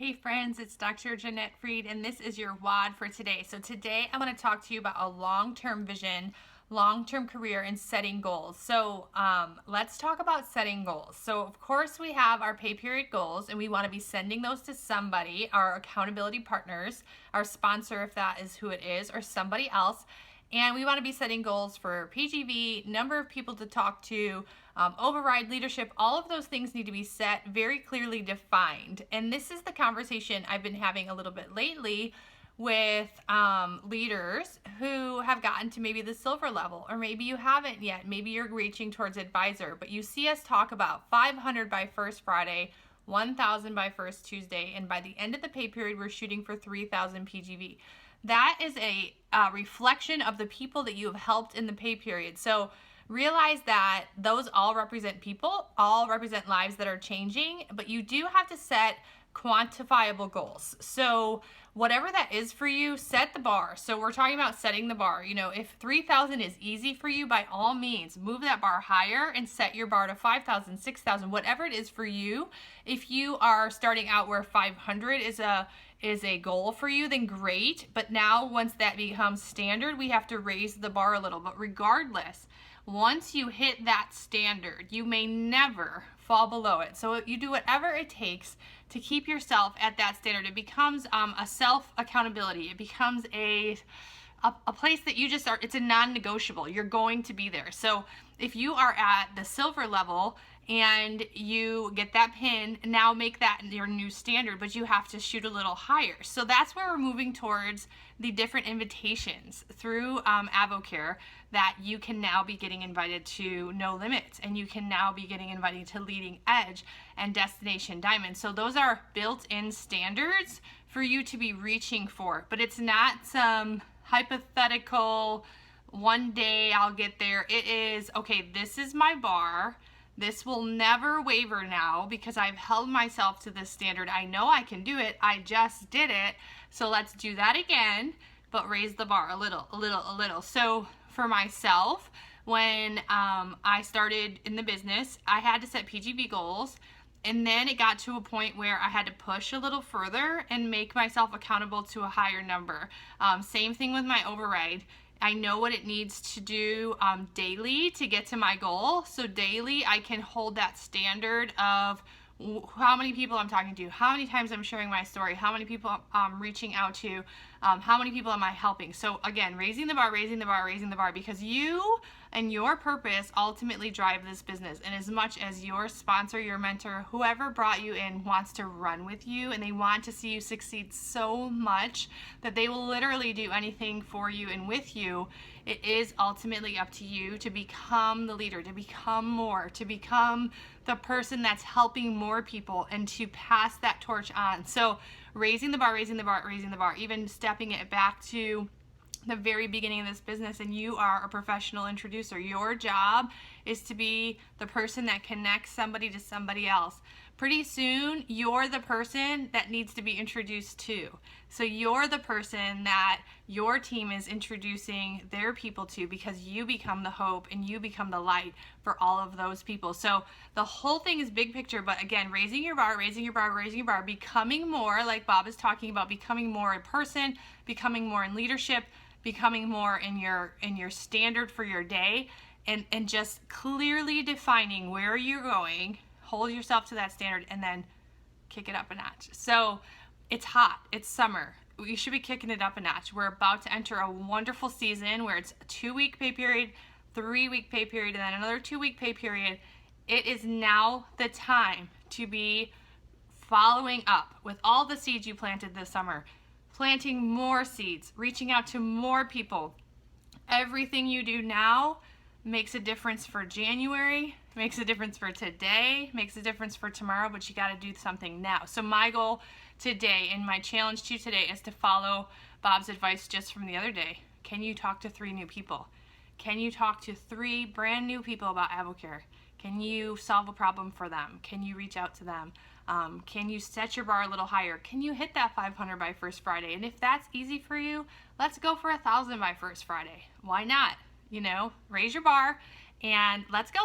Hey friends, it's Dr. Jeanette Freed, and this is your WOD for today. So today I'm going to talk to you about a long-term vision, long-term career, and setting goals. So let's talk about setting goals. So of course we have our pay period goals, and we want to be sending those to somebody, our accountability partners, our sponsor if that is who it is, or somebody else. And we want to be setting goals for PGV, number of people to talk to, override leadership. All of those things need to be set very clearly defined. And this is the conversation I've been having a little bit lately with leaders who have gotten to maybe the silver level, or maybe you haven't yet. Maybe you're reaching towards advisor, but you see us talk about 500 by first Friday, 1,000 by first Tuesday, and by the end of the pay period, we're shooting for 3,000 PGV. That is a reflection of the people that you have helped in the pay period. So realize that those all represent people, all represent lives that are changing, but you do have to set quantifiable goals. So whatever that is for you, set the bar. So we're talking about setting the bar. You know, if 3,000 is easy for you, by all means, move that bar higher and set your bar to 5,000, 6,000, whatever it is for you. If you are starting out where 500 is a goal for you, then great. But now once that becomes standard, we have to raise the bar a little. But regardless, once you hit that standard, you may never fall below it. So you do whatever it takes to keep yourself at that standard. It becomes a self accountability. It becomes a place that you just are, it's a non-negotiable. You're going to be there. So if you are at the silver level and you get that pin, now make that your new standard, but you have to shoot a little higher. So that's where we're moving towards the different invitations through AvoCare, that you can now be getting invited to No Limits, and you can now be getting invited to Leading Edge and Destination Diamond. So those are built-in standards for you to be reaching for, but it's not some hypothetical, one day I'll get there. It is, okay, this is my bar. This will never waver now because I've held myself to this standard. I know I can do it. I just did it. So let's do that again, but raise the bar a little, a little, a little. So for myself, when I started in the business, I had to set PGV goals. And then it got to a point where I had to push a little further and make myself accountable to a higher number. Same thing with my override. I know what it needs to do daily to get to my goal. So daily I can hold that standard of how many people I'm talking to, how many times I'm sharing my story, how many people I'm reaching out to, how many people am I helping. So again, raising the bar, raising the bar, raising the bar, because you and your purpose ultimately drive this business. And as much as your sponsor, your mentor, whoever brought you in wants to run with you and they want to see you succeed so much that they will literally do anything for you and with you, it is ultimately up to you to become the leader, to become more, to become the person that's helping more people and to pass that torch on. So raising the bar, raising the bar, raising the bar, even stepping it back to the very beginning of this business, and you are a professional introducer. Your job is to be the person that connects somebody to somebody else. Pretty soon, you're the person that needs to be introduced to. So you're the person that your team is introducing their people to, because you become the hope and you become the light for all of those people. So the whole thing is big picture, but again, raising your bar, raising your bar, raising your bar, becoming more, like Bob is talking about, becoming more a person, becoming more in leadership, becoming more in your standard for your day, and just clearly defining where you're going, hold yourself to that standard, and then kick it up a notch. So it's hot, it's summer, you should be kicking it up a notch. We're about to enter a wonderful season where it's a 2-week pay period, 3-week pay period, and then another 2-week pay period. It is now the time to be following up with all the seeds you planted this summer, planting more seeds, reaching out to more people. Everything you do now makes a difference for January, makes a difference for today, makes a difference for tomorrow, but you got to do something now. So my goal today and my challenge to you today is to follow Bob's advice just from the other day. Can you talk to 3 new people? Can you talk to 3 brand new people about AvoCare? Can you solve a problem for them? Can you reach out to them? Can you set your bar a little higher? Can you hit that 500 by first Friday? And if that's easy for you, let's go for 1,000 by first Friday. Why not? You know, raise your bar and let's go.